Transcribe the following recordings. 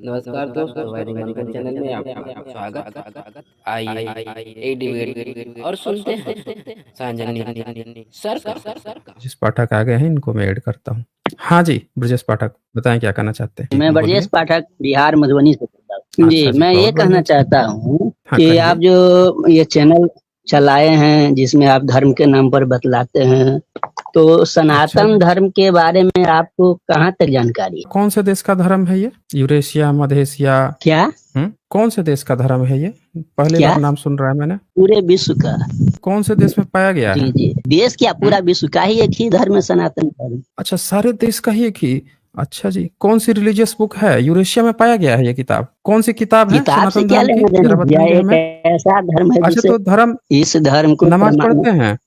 नमस्कार दोस्तों, वायरी मंथन चैनल में आपका स्वागत। आइए एक डिबेट और सुनते हैं सांजनी सर का। ब्रजेश पाठक आ गए हैं, इनको मैं ऐड करता हूँ। हाँ जी, ब्रजेश पाठक बताएं क्या कहना चाहते हैं। मैं बोलिए। ब्रजेश पाठक बिहार मधुबनी से बोल रहा हूँ। अच्छा जी, मैं बहुत ये कहना बढ़िया। चाहता हूँ हाँ कि कहिए। आप जो ये चैनल चलाए हैं जिसमें आप धर्म के नाम पर बतलाते हैं, तो अच्छा सनातन धर्म के बारे में आपको कहाँ तक जानकारी है? कौन से देश का धर्म है ये? यूरेशिया, मध्य एशिया? क्या कौन से देश का धर्म है ये? पहली क्या बार नाम सुन रहा है मैंने। पूरे विश्व का? कौन से देश में पाया गया जी है? जी, देश क्या पूरा विश्व का ही एक ही धर्म है, सनातन धर्म। अच्छा, सारे देश का ही एक ही। अच्छा जी, कौन सी रिलीजियस बुक है? यूरेशिया में पाया गया है ये किताब? कौन सी किताब है किताब से सनातन क्या धर्म की? लेना देना जरा भैया, बताएंगे हमें। एक ऐसा धर्म है अच्छा जिसे तो धर्म, इस धर्म को नमाज पढ़ते हैं?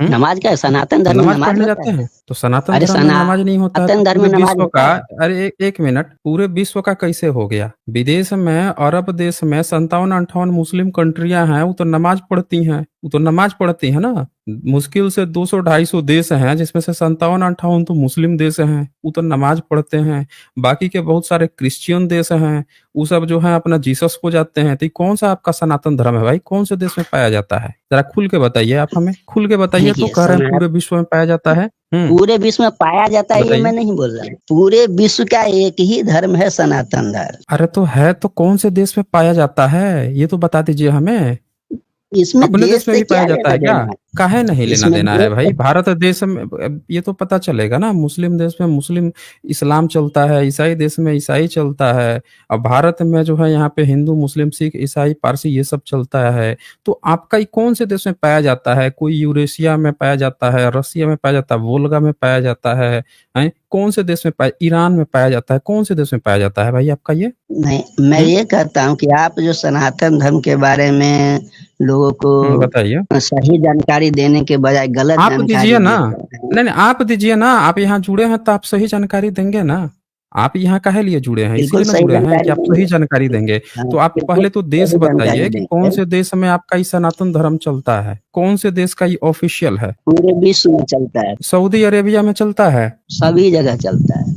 नमाज क्या है? सनातन धर्म में नमाज नमाज पढ़ने होता जाते है? हैं? तो सनातन अरे धर्म में नमाज नहीं होता है तो सनातन धर्म पूरे में नमाज विश्व होता का? है। अरे एक मिनट, पूरे विश्व का कैसे हो गया? विदेश में, अरब देश में 57-58 मुस्लिम कंट्रियां हैं, वो तो नमाज पढ़ती हैं, वो तो नमाज पढ़ती है ना। मुश्किल से 200-250 देश हैं जिसमें से 57-58 तो मुस्लिम देश हैं, वो तो नमाज पढ़ते हैं। बाकी के बहुत सारे क्रिश्चियन देश हैं, वो सब जो है अपना जीसस को जाते हैं। तो ये कौन सा आपका सनातन धर्म है भाई? कौन से देश में पाया जाता है? जरा खुल के बताइए, आप हमें खुल के बताइए। तो देखिए, कह रहे हैं पूरे विश्व में पाया जाता है। पूरे विश्व में पाया जाता है ये बताइए। मैं नहीं बोल रहा हूँ। पूरे विश्व का एक ही धर्म है, सनातन धर्म। अरे तो है तो कौन से देश में पाया जाता है ये तो बता दीजिए हमें। इसमें अपने देश देश में से भी पाया क्या जाता लेना है क्या? देना है? काहे नहीं लेना इसमें देना है देश भाई? भारत देश में अब ये तो पता चलेगा ना। मुस्लिम देश में मुस्लिम इस्लाम चलता है, ईसाई देश में ईसाई चलता है। अब भारत में जो है यहाँ पे हिंदू, मुस्लिम, सिख, ईसाई, पारसी ये सब चलता है। तो आपका ये कौन से देश में पाया जाता है? कोई यूरेशिया में पाया जाता है, रसिया में पाया जाता है, वोल्गा में पाया जाता है? कौन से देश में पाया, ईरान में पाया जाता है? कौन से देश में पाया जाता है भाई आपका ये? नहीं, मैं ये कहता हूँ कि आप जो सनातन धर्म के बारे में लोगों बताइए। को सही जानकारी देने के बजाय गलत आप जानकारी दीजिए ना। दे रहे हैं। नहीं आप दीजिए ना। आप यहाँ जुड़े हैं तो आप सही जानकारी देंगे ना। आप यहाँ काहे लिए जुड़े हैं? बिल्कुल इसीलिए ना सही जुड़े हैं कि जानकारी आप देंगे। सही जानकारी देंगे। हाँ, तो आप बिल्कुल पहले तो देश सही जानकारी बताइए कि कौन देंगे। से देश में आपका ये सनातन धर्म चलता है? कौन से देश का ये ऑफिशियल है? पूरे विश्व में चलता है, सऊदी अरेबिया में चलता है? सभी जगह चलता है,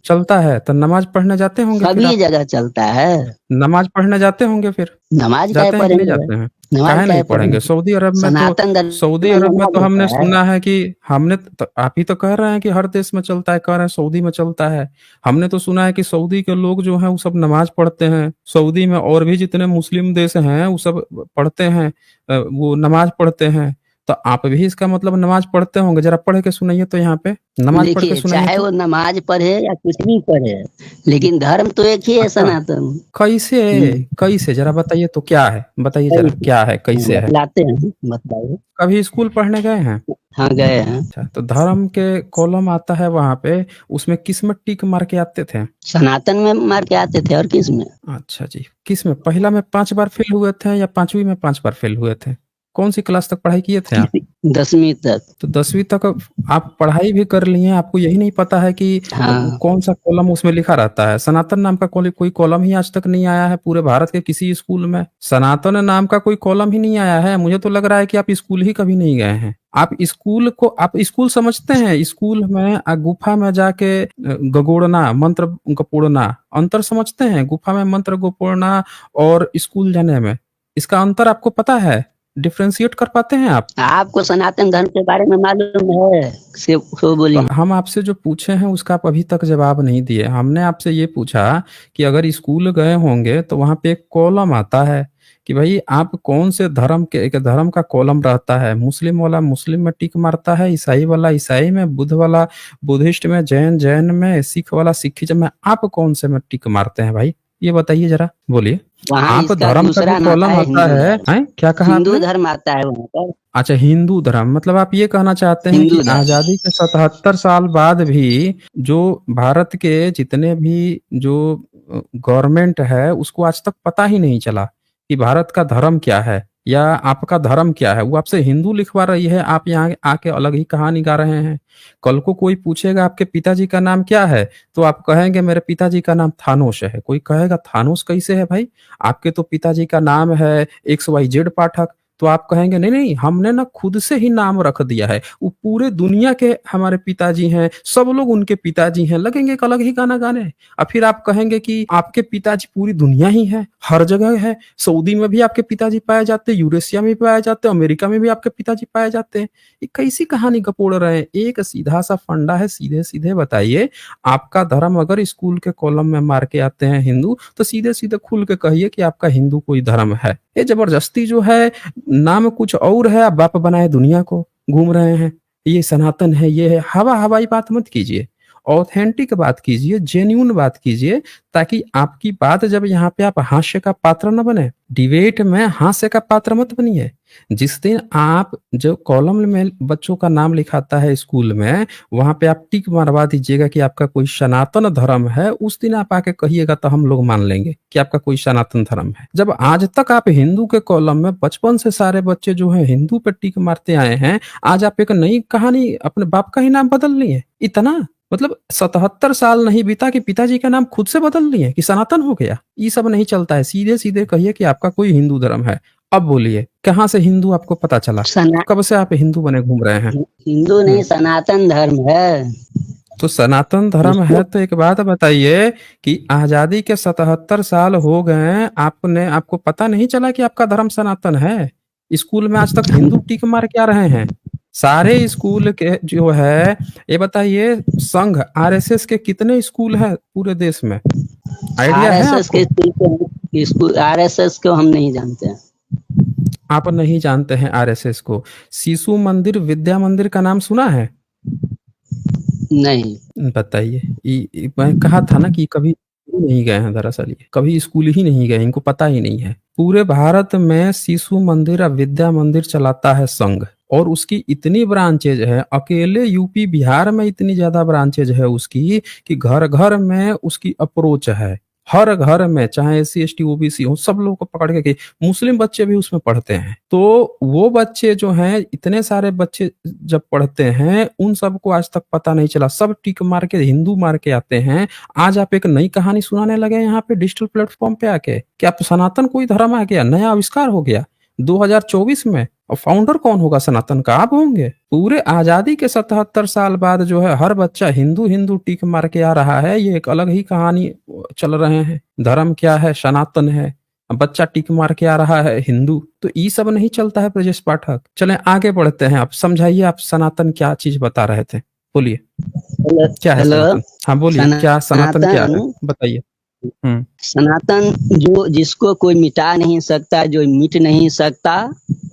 चलता है तो नमाज पढ़ने जाते होंगे फिर सभी आप? जगह चलता है। नमाज पढ़ने जाते होंगे फिर? नमाज काहे जाते हैं कि नहीं पढ़ेंगे भाई? जाते हैं? नमाज काहे काहे नहीं पढ़ेंगे? पढ़ेंगे? सऊदी अरब में तो, सनातन धर्म सऊदी में अरब में नमाज तो हमने होता है। सुना है कि हमने तो, आप ही तो कह रहे हैं कि हर देश में चलता है, कह रहे हैं सऊदी में चलता है। हमने तो सुना है कि सऊदी के लोग जो हैं वो सब नमाज पढ़ते हैं। सऊदी में और भी जितने मुस्लिम देश हैं वो सब पढ़ते हैं, वो नमाज पढ़ते हैं। तो आप भी इसका मतलब नमाज पढ़ते होंगे। जरा पढ़ के सुनाइए तो यहाँ पे, नमाज पढ़ के देखिए, सुनाइए चाहे तो। वो नमाज पढ़े या कुछ भी पढ़े, लेकिन धर्म तो एक ही है, अच्छा, सनातन। कैसे? कैसे जरा बताइए तो, क्या है बताइए जरा, क्या है, कैसे है? बतलाते हैं, बताइए। कभी स्कूल पढ़ने गए हैं? हाँ, गए हैं। अच्छा, तो धर्म के कॉलम आता है वहां पे, उसमें किस में टिक मार के आते थे? सनातन में मार के आते थे, और किस में? अच्छा जी, किस में? पहला में 5 बार फेल हुए थे या 5वीं में 5 बार फेल हुए थे? कौन सी क्लास तक पढ़ाई किए थे आप? 10वीं तक। तो 10वीं तक आप पढ़ाई भी कर लिए हैं, आपको यही नहीं पता है कि हाँ, कौन सा कॉलम उसमें लिखा रहता है? सनातन नाम का कोई कॉलम ही आज तक नहीं आया है पूरे भारत के किसी स्कूल में। सनातन नाम का कोई कॉलम ही नहीं आया है। मुझे तो लग रहा है कि आप स्कूल ही कभी नहीं गए हैं। आप स्कूल समझते हैं? स्कूल में गुफा में जाके गगोड़ना, मंत्र गपोड़ना, अंतर समझते हैं? गुफा में मंत्र गपोड़ना और स्कूल जाने में, इसका अंतर आपको पता है? डिफ्रेंशिएट कर पाते हैं आप? आपको सनातन धर्म के बारे में मालूम है? सो बोलिए। तो हम आपसे जो पूछे हैं उसका आप अभी तक जवाब नहीं दिए। हमने आपसे ये पूछा कि अगर स्कूल गए होंगे तो वहां पे एक कॉलम आता है कि भाई आप कौन से धर्म के, एक धर्म का कॉलम रहता है। मुस्लिम वाला मुस्लिम में टिक मारता है, ईसाई वाला ईसाई में, बुद्ध वाला बुद्धिस्ट में, जैन जैन में, सिख वाला सिखिज्म में। आप कौन से में टिक मारते हैं भाई? ये बताइए जरा, बोलिए। वहाँ आप इसका धर्म का दूसरा जो नाम कॉलम आता है आता हिंदू है, धर्म। क्या कहा हिंदू आपने? धर्म आता है वहाँ पर। अच्छा, हिंदू धर्म। मतलब आप ये कहना चाहते हैं हिंदू कि धर्म। आजादी के 77 साल बाद भी जो भारत के जितने भी जो गवर्नमेंट है उसको आज तक पता ही नहीं चला कि भारत का धर्म क्या है या आपका धर्म क्या है। वो आपसे हिंदू लिखवा रही है, आप यहाँ आके अलग ही कहानी गा रहे हैं। कल को कोई पूछेगा आपके पिताजी का नाम क्या है, तो आप कहेंगे मेरे पिताजी का नाम थानोस है। कोई कहेगा थानोस कैसे है भाई? आपके तो पिताजी का नाम है XYZ पाठक। तो आप कहेंगे नहीं नहीं हमने ना खुद से ही नाम रख दिया है, वो पूरे दुनिया के हमारे पिताजी हैं, सब लोग उनके पिताजी हैं, लगेंगे एक अलग ही गाना गाने। और फिर आप कहेंगे कि आपके पिताजी पूरी दुनिया ही है, हर जगह है, सऊदी में भी आपके पिताजी पाए जाते हैं, यूरेशिया में भी पाए जाते हैं, अमेरिका में भी आपके पिताजी पाए जाते हैं। ये कैसी कहानी गपोड़ रहे हैं? एक सीधा सा फंडा है, सीधे सीधे बताइए, आपका धर्म अगर स्कूल के कॉलम में मार के आते हैं हिंदू, तो सीधे सीधे खुल के कहिए कि आपका हिंदू कोई धर्म है। ये जबरदस्ती जो है, नाम कुछ और है, आप बाप बनाए दुनिया को घूम रहे हैं, ये सनातन है, ये है। हवाई बात मत कीजिए, ऑथेंटिक बात कीजिए, जेन्यून बात कीजिए, ताकि आपकी बात जब यहाँ पे आप हास्य का पात्र न बने। डिबेट में हास्य का पात्र मत बनिए। जिस दिन आप जो कॉलम में बच्चों का नाम लिखाता है स्कूल में, वहां पे आप टिक मरवा दीजिएगा कि आपका कोई सनातन धर्म है, उस दिन आप आके कहिएगा तो हम लोग मान लेंगे कि आपका कोई सनातन धर्म है। जब आज तक आप हिंदू के कॉलम में बचपन से सारे बच्चे जो है हिंदू पे टिक मारते आए हैं, आज आप एक नई कहानी अपने बाप का ही नाम बदल लिए। इतना मतलब 77 साल नहीं बीता कि पिताजी का नाम खुद से बदल लिए कि सनातन हो गया। ये सब नहीं चलता है, सीधे सीधे कहिए कि आपका कोई हिंदू धर्म है। अब बोलिए, कहाँ से हिंदू आपको पता चला? कब से आप हिंदू बने घूम रहे हैं? हिंदू नहीं, सनातन धर्म है। तो सनातन धर्म है तो एक बात बताइए कि आजादी के 77 साल हो गए, आपको पता नहीं चला कि आपका धर्म सनातन है? स्कूल में आज तक हिंदू टिक मार के आ रहे हैं। सारे स्कूल के जो है, ये बताइए संघ आरएसएस के कितने स्कूल हैं पूरे देश में? आइडिया है आपको? आरएसएस को हम नहीं जानते हैं। आप नहीं जानते हैं आरएसएस को? शिशु मंदिर, विद्या मंदिर का नाम सुना है? नहीं। बताइए, मैं कहा था ना कि कभी नहीं गए हैं, दरअसल ये कभी स्कूल ही नहीं गए, इनको पता ही नहीं है। पूरे भारत में शिशु मंदिर और विद्या मंदिर चलाता है संघ, और उसकी इतनी ब्रांचेज है, अकेले यूपी बिहार में इतनी ज्यादा ब्रांचेज है उसकी कि घर घर में उसकी अप्रोच है। हर घर में, चाहे SC ST OBC हो, सब लोग को पकड़ के, मुस्लिम बच्चे भी उसमें पढ़ते हैं। तो वो बच्चे जो हैं, इतने सारे बच्चे जब पढ़ते हैं, उन सबको आज तक पता नहीं चला, सब टिक मार के हिंदू मार के आते हैं। आज आप एक नई कहानी सुनाने लगे यहाँ पे डिजिटल प्लेटफॉर्म पे आके कि आप सनातन कोई धर्म आ गया, नया आविष्कार हो गया 2024 में। और फाउंडर कौन होगा सनातन का? आप होंगे। पूरे आजादी के 77 साल बाद जो है हर बच्चा हिंदू हिंदू टिक मार के आ रहा है। ये एक अलग ही कहानी चल रहे हैं। धर्म क्या है? सनातन है। बच्चा टिक मार के आ रहा है हिंदू। तो ये सब नहीं चलता है ब्रजेश पाठक। चलें आगे बढ़ते हैं। आप समझाइए, आप सनातन क्या चीज बता रहे थे, बोलिए क्या है सनातन? हाँ बोलिए, क्या सनातन क्या है बताइए। सनातन जो जिसको कोई मिटा नहीं सकता, जो मिट नहीं सकता,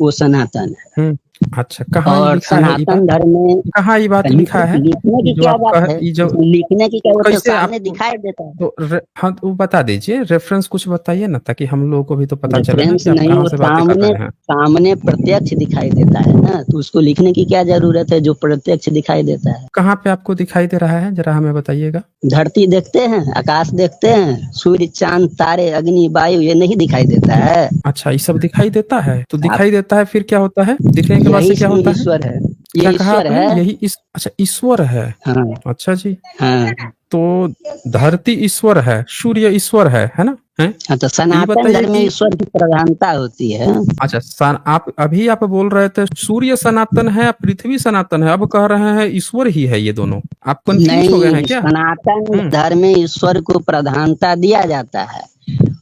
वो सनातन है। अच्छा, कहाँ और सनातन धर्म में कहाँ ये बात लिखा है? लिखने की क्या बात है? लिखने की क्या, वो तो सामने दिखाई देता है। तो हाँ, तो बता दीजिए, रेफरेंस कुछ बताइए ना, ताकि हम लोगों को भी तो पता चले रेफरेंस नहीं, वो सामने प्रत्यक्ष दिखाई देता है ना, तो उसको लिखने की क्या जरूरत है जो प्रत्यक्ष दिखाई देता है? कहाँ पे आपको दिखाई दे रहा है, जरा हमें बताइएगा। धरती देखते हैं, आकाश देखते हैं, सूर्य चांद तारे अग्नि वायु, ये नहीं दिखाई देता है? अच्छा, ये सब दिखाई देता है। तो दिखाई देता है, फिर क्या होता है? दिखने के बाद से क्या होता है? ईश्वर है। ये ईश्वर है, यही अच्छा ईश्वर है। हाँ। अच्छा जी। हाँ। तो धरती ईश्वर है, सूर्य ईश्वर है ना? हाँ, तो सनातन धर्म में ईश्वर की प्रधानता होती है। अच्छा, आप बोल रहे थे सूर्य सनातन है, पृथ्वी सनातन है, अब कह रहे हैं ईश्वर ही है। ये दोनों आप कंफ्यूज हो गए हैं क्या? सनातन धर्म में ईश्वर को प्रधानता दिया जाता है,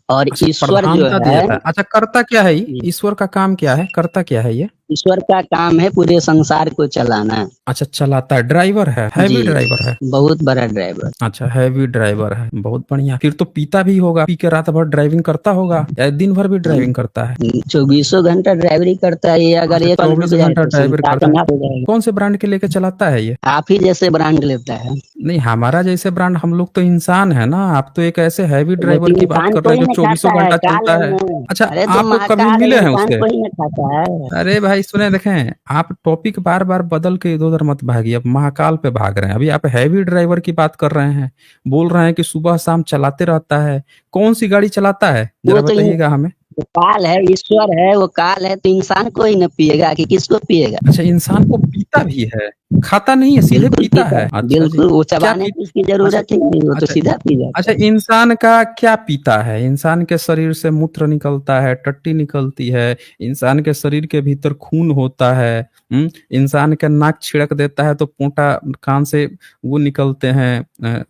और ईश्वर जो है, अच्छा करता क्या है? ईश्वर का काम क्या है? करता क्या है? ये ईश्वर का काम है पूरे संसार को चलाना। अच्छा, चलाता है, ड्राइवर है, हैवी ड्राइवर है, बहुत बड़ा ड्राइवर। अच्छा, हैवी ड्राइवर है, बहुत बढ़िया। फिर तो पीता भी होगा, पी के रात भर ड्राइविंग करता होगा, या दिन भर भी ड्राइविंग करता है? 24 घंटा ड्राइवरी करता है। अगर 24 घंटा ड्राइवर करता है। कौन से ब्रांड के लेके चलाता है ये? आप ही जैसे ब्रांड लेता है। नहीं, हमारा जैसे ब्रांड, हम लोग तो इंसान है ना। आप तो एक ऐसे हैवी ड्राइवर की बात कर रहे हैं जो 24 घंटा चलता है। अच्छा, आप लोग कभी मिले हैं उससे? अरे भाई सुने, देखें, आप टॉपिक बार बार बदल के इधर उधर मत भागिए। अब महाकाल पे भाग रहे हैं। अभी आप हैवी ड्राइवर की बात कर रहे हैं, बोल रहे हैं कि सुबह शाम चलाते रहता है। कौन सी गाड़ी चलाता है, जरा बताइएगा हमें। काल है, ईश्वर है, वो काल है, तो इंसान को ही न पिएगा कि किसको पिएगा? अच्छा, इंसान को पीता भी है? खाता नहीं है, सीधे बिल्कुल पीता पीता है। है, अच्छा जी। बिल्कुल, वो क्या चबाने पी की उसकी अच्छा जरूरत ही नहीं, वो तो अच्छा सीधा पी जाता अच्छा, है। इंसान का क्या पीता है? इंसान के शरीर से मूत्र निकलता है, टट्टी निकलती है, इंसान के शरीर के भीतर खून होता है, इंसान का नाक छिड़क देता है तो पोंटा कान से वो निकलते हैं,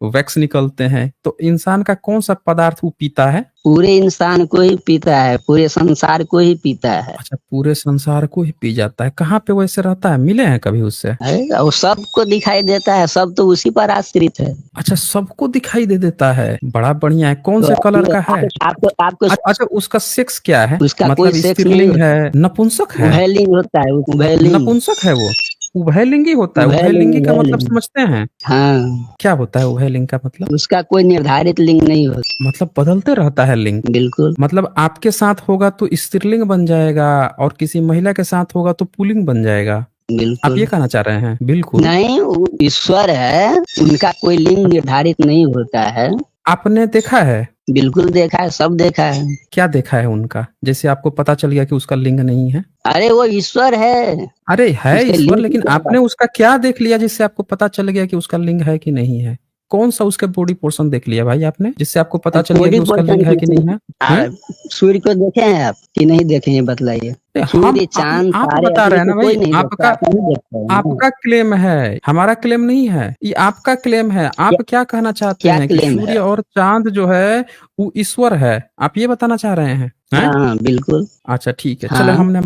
वैक्स निकलते हैं। तो इंसान का कौन सा पदार्थ वो पीता है? पूरे इंसान को ही पीता है, पूरे संसार को ही पीता है। अच्छा, पूरे संसार को ही पी जाता है। कहाँ पे वैसे रहता है? मिले हैं कभी उससे? है और सबको दिखाई देता है, सब तो उसी पर आश्रित है। अच्छा, सबको दिखाई दे देता है। बड़ा बढ़िया है। कौन तो से कलर का है? आपको अच्छा, उसका सेक्स क्या है? उसका कोई मतलब सेक्स नहीं स्त्रीलिंग होता, है, नपुंसक है? उभयलिंग होता है, उभयलिंग, नपुंसक है वो? उभयलिंगी होता है। उभयलिंग, उभयलिंगी का मतलब उभयलिंग। समझते हैं? हाँ, क्या होता है उभयलिंग का मतलब? उसका कोई निर्धारित लिंग नहीं होता। मतलब बदलते रहता है लिंग। बिल्कुल, मतलब आपके साथ होगा तो स्त्रीलिंग बन जाएगा और किसी महिला के साथ होगा तो पुल्लिंग बन जाएगा। आप ये बिल्कुल। कहना चाह रहे हैं? बिल्कुल। नहीं, वो ईश्वर है, उनका कोई लिंग निर्धारित नहीं होता है। आपने देखा है? बिल्कुल देखा है, सब देखा है। क्या देखा है उनका? जैसे आपको पता चल गया कि उसका लिंग नहीं है। अरे वो ईश्वर है, अरे है उसके ईश्वर, लिंग की लेकिन क्या आपने बात। उसका क्या देख लिया जिससे आपको पता चल गया कि उसका लिंग है कि नहीं है? कौन सा उसके बॉडी पोर्शन देख लिया भाई आपने जिससे आपको पता चल गया बॉडी कि उसका लिंग पोर्शन है कि नहीं है? हैं? सूर्य को देखे हैं आप कि नहीं देखे हैं, बताइए। हम सूर्य, चांद, आप तारे, बता अपने रहे हैं को ना भाई, कोई नहीं देखता, आपका आप नहीं देखते हैं ना। आपका क्लेम है, हमारा क्लेम नहीं है। ये आपका क्लेम है। क्या, आप क्या कहना चाहते क्या हैं कि क्लेम सूर्य है? और चांद जो है वो ईश्वर है? आप ये बताना चाह रहे हैं? हैं? हाँ बिल्कुल। अच्छा ठीक है, हाँ, चलिए हमने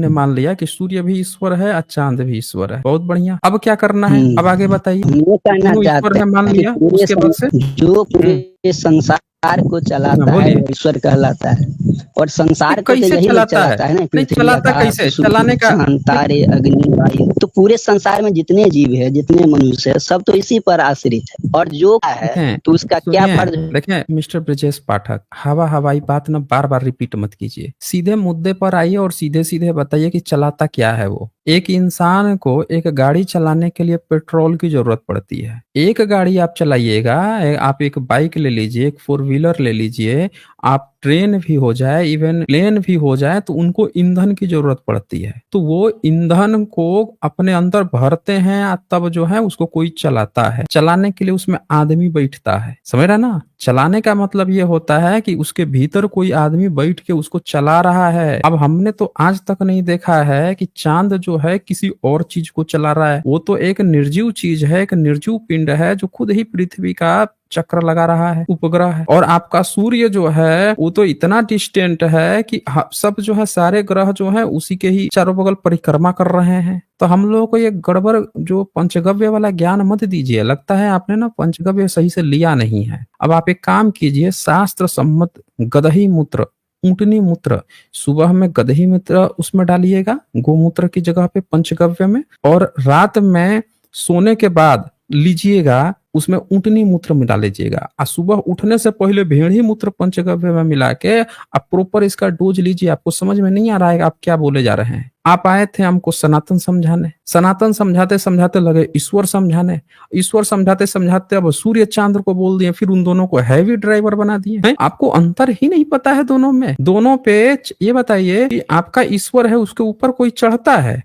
मान लिया कि सूर्य भी ईश्वर है और चांद भी ईश्वर है। बहुत बढ़िया। अब क्या करना है? अब आगे बताइए। हम ये कहना दोनों ईश्वर चाहते है मान हैं कि लिया, उसके बाद से? जो हम्म, पूरे संसार को चलाता है बोलिए। वो ईश्वर कहलाता है। और ये संसार को तो कैसे यही लोग चलाता है? चलाता है ना, नहीं, पृथ्वी, चलाता आकाश, कैसे? सूर्य, चलाने का चांद, तारे, अग्नि, वायु। तो पूरे संसार में जितने जीव है, जितने मनुष्य है, सब तो इसी पर आश्रित है। और जो है देखें, तो उसका क्या सुनिए, फर्ज है? देखें मिस्टर ब्रजेश पाठक, हवाई बात ना बार बार रिपीट मत कीजिए। सीधे मुद्दे पर आइए और सीधे सीधे बताइए कि चलाता क्या है वो। एक इंसान को एक गाड़ी चलाने के लिए पेट्रोल की जरूरत पड़ती है। एक गाड़ी आप चलाइएगा, आप एक बाइक ले लीजिए, एक 4 व्हीलर ले लीजिए, आप ट्रेन भी हो जाए, इवन प्लेन भी हो जाए, तो उनको ईंधन की जरूरत पड़ती है। तो वो ईंधन को अपने अंदर भरते हैं और तब जो है उसको कोई चलाता है। चलाने के लिए उसमें आदमी बैठता है, समझ रहे ना? चलाने का मतलब ये होता है कि उसके भीतर कोई आदमी बैठ के उसको चला रहा है। अब हमने तो आज तक नहीं देखा है कि चांद जो है किसी और चीज को चला रहा है। वो तो एक निर्जीव चीज है, एक निर्जीव पिंड है जो खुद ही पृथ्वी का चक्र लगा रहा है, उपग्रह है। और आपका सूर्य जो है वो तो इतना डिस्टेंट है कि सब जो है सारे ग्रह जो है उसी के ही चारों बगल परिक्रमा कर रहे हैं। तो हम लोगों को ये गड़बड़ जो पंचगव्य वाला ज्ञान मत दीजिए। लगता है आपने ना पंचगव्य सही से लिया नहीं है। अब आप एक काम कीजिए, शास्त्र सम्मत गदही मूत्र, ऊंटनी मूत्र, सुबह में गदही मूत्र उसमें डालिएगा गोमूत्र की जगह पे पंचगव्य में, और रात में सोने के बाद लीजिएगा उसमें ऊंटनी मूत्र मिला लीजिएगा, और सुबह उठने से पहले भेड़ी मूत्र पंचगव्य में मिला के आप प्रॉपर इसका डोज लीजिए। आपको समझ में नहीं आ रहा है आप क्या बोले जा रहे हैं? आप आए थे हमको सनातन समझाने, सनातन समझाते समझाते लगे ईश्वर समझाने, ईश्वर समझाते समझाते अब सूर्य चांद को बोल दिए, फिर उन दोनों को हैवी ड्राइवर बना दिए हैं। आपको अंतर ही नहीं पता है दोनों में। दोनों पे ये बताइए कि आपका ईश्वर है उसके ऊपर कोई चढ़ता है?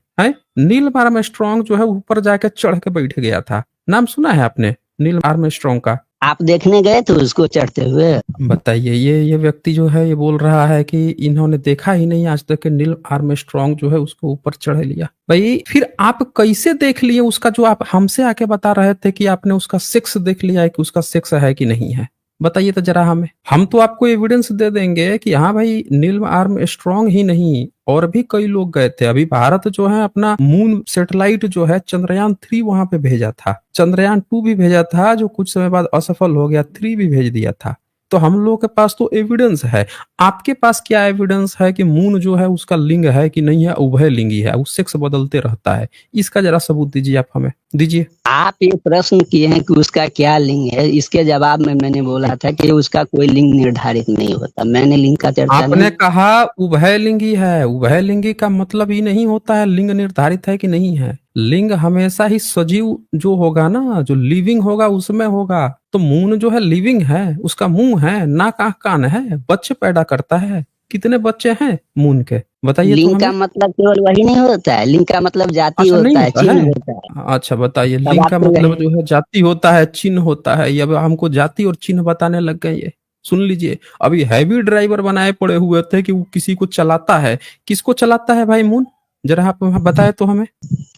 नील आर्मस्ट्रांग जो है ऊपर जाके चढ़ के बैठ गया था, नाम सुना है आपने नील आर्मस्ट्रांग का? आप देखने गए थे उसको चढ़ते हुए? बताइए, ये व्यक्ति जो है ये बोल रहा है कि इन्होंने देखा ही नहीं आज तक कि नील आर्मस्ट्रांग जो है उसको ऊपर चढ़ लिया। भाई फिर आप कैसे देख लिए उसका, जो आप हमसे आके बता रहे थे कि आपने उसका सेक्स देख लिया है कि उसका सेक्स है कि नहीं है? बताइए तो जरा हमें। हम तो आपको एविडेंस दे देंगे कि हाँ भाई नील आर्मस्ट्रांग ही नहीं और भी कई लोग गए थे। अभी भारत जो है अपना मून सैटेलाइट जो है चंद्रयान-3 वहां पे भेजा था, चंद्रयान-2 भी भेजा था जो कुछ समय बाद असफल हो गया, 3 भी भेज दिया था। तो हम लोगों के पास तो एविडेंस है। आपके पास क्या एविडेंस है कि मून जो है उसका लिंग है कि नहीं है, उभय लिंगी है, वो सेक्स बदलते रहता है? इसका जरा सबूत दीजिए, आप हमें दीजिए। आप ये प्रश्न किए हैं कि उसका क्या लिंग है, इसके जवाब में मैंने बोला था कि उसका कोई लिंग निर्धारित नहीं होता। मैंने लिंग का चर्चा आपने नहीं। कहा उभयलिंगी है। उभयलिंगी का मतलब ही नहीं होता है लिंग निर्धारित है कि नहीं है। लिंग हमेशा ही सजीव जो होगा ना, जो लिविंग होगा उसमें होगा। तो मून जो है लिविंग है, उसका मुंह है, नाक आंख कान है, बच्चे पैदा करता है। कितने बच्चे हैं मून के? बताइए तो लिंग का हमें। मतलब केवल वही नहीं होता है, लिंग का मतलब जाति अच्छा नहीं होता है, होता चिन्ह है। होता है। अच्छा बताइए, तब लिंग का आपको मतलब यही जो है जाति होता है, चिन्ह होता है। ये अब हमको जाति और चिन्ह बताने लग गए ये। सुन लीजिए, अभी हैवी ड्राइवर बनाए पड़े हुए थे कि वो किसी को चलाता है। किसको चलाता है भाई मून? जरा आप बताए तो हमें।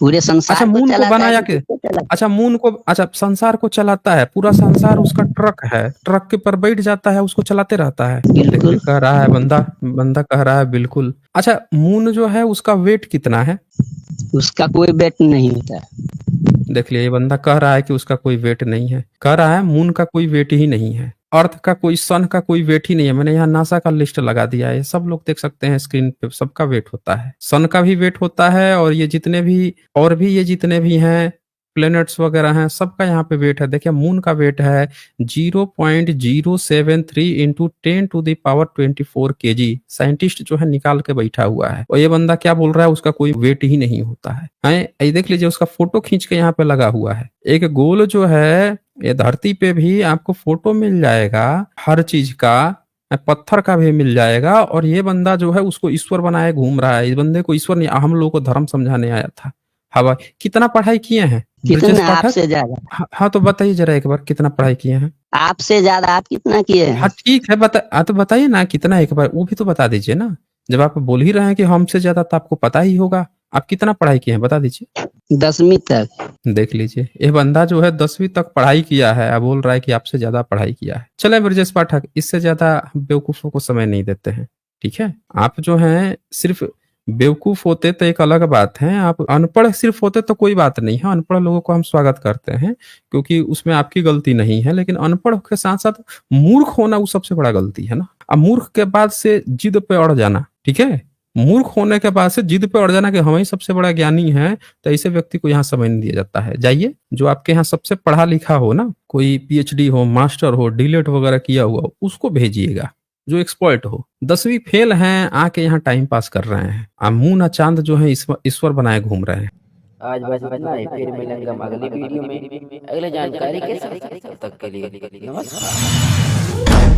पूरे अच्छा संसार को मून को चलाता है बनाया तो के, किसको चलाता अच्छा मून को, अच्छा संसार को चलाता है, पूरा संसार उसका ट्रक है, ट्रक के पर बैठ जाता है, उसको चलाते रहता है। है? देखिए बिल्कुल। कह रहा है बंदा, बंदा कह रहा है बिल्कुल। अच्छा मून जो है उसका वेट कितना है? उसका कोई वेट नहीं होता है। देख लिए, ये बंदा कह रहा है कि उसका कोई वेट नहीं है, कह रहा है मून का कोई वेट ही नहीं है, अर्थ का कोई, सन का कोई वेट ही नहीं है। मैंने यहाँ नासा का लिस्ट लगा दिया है, सब लोग देख सकते हैं स्क्रीन पे, सबका वेट होता है, सन का भी वेट होता है, और ये जितने भी, और भी ये जितने भी हैं प्लेनेट्स वगैरह हैं, सबका यहाँ पे वेट है। देखिए मून का वेट है 0.073 इंटू 10⁻24 kg। साइंटिस्ट जो है निकाल के बैठा हुआ है, और ये बंदा क्या बोल रहा है उसका कोई वेट ही नहीं होता है। ये देख लीजिए, उसका फोटो खींच के यहाँ पे लगा हुआ है। एक गोल जो है, ये धरती पे भी आपको फोटो मिल जाएगा हर चीज का, पत्थर का भी मिल जाएगा। और ये बंदा जो है उसको ईश्वर बनाए घूम रहा है। इस बंदे को ईश्वर नहीं, हम लोगों को धर्म समझाने आया था। हवा कितना पढ़ाई किए हैं ब्रजेश कितना पाठक? आपसे ज्यादा? हाँ तो बताइए जरा एक बार, कितना पढ़ाई किए हैं? आपसे ज्यादा आप कितना किए हाँ हैं? ठीक है, तो बताइए ना कितना, एक बार वो भी तो बता दीजिए ना। जब आप बोल ही रहे हैं कि हमसे ज्यादा, तो आपको पता ही होगा। आप कितना पढ़ाई किए हैं बता दीजिए। 10वीं तक। देख लीजिए, ये बंदा जो है 10वीं तक पढ़ाई किया है, अब बोल रहा है कि आपसे ज्यादा पढ़ाई किया है। चले ब्रजेश पाठक, इससे ज्यादा बेवकूफों को समय नहीं देते हैं, ठीक है? आप जो हैं सिर्फ बेवकूफ होते तो एक अलग बात है, आप अनपढ़ सिर्फ होते तो कोई बात नहीं है। अनपढ़ लोगों को हम स्वागत करते हैं, क्योंकि उसमें आपकी गलती नहीं है। लेकिन अनपढ़ के साथ साथ मूर्ख होना वो सबसे बड़ा गलती है ना। अब मूर्ख के बाद से जिद पे अड़ जाना, ठीक है? मूर्ख होने के बाद से जिद पे अड़ जाना कि हम ही सबसे बड़ा ज्ञानी है, तो ऐसे व्यक्ति को यहाँ समय नहीं दिया जाता है। जाइए, जो आपके यहाँ सबसे पढ़ा लिखा हो ना, कोई पीएचडी हो, मास्टर हो, डीलेट वगैरह किया हुआ हो, उसको भेजिएगा, जो एक्सपर्ट हो। 10वीं फेल हैं, आके यहाँ टाइम पास कर रहे हैं। अब मुंह ना चांद जो है ईश्वर बनाए घूम रहे हैं। आज बस इतना ही, फिर मिलेंगे हम अगली वीडियो में अगले जानकारी के साथ। तब तक के लिए नमस्कार।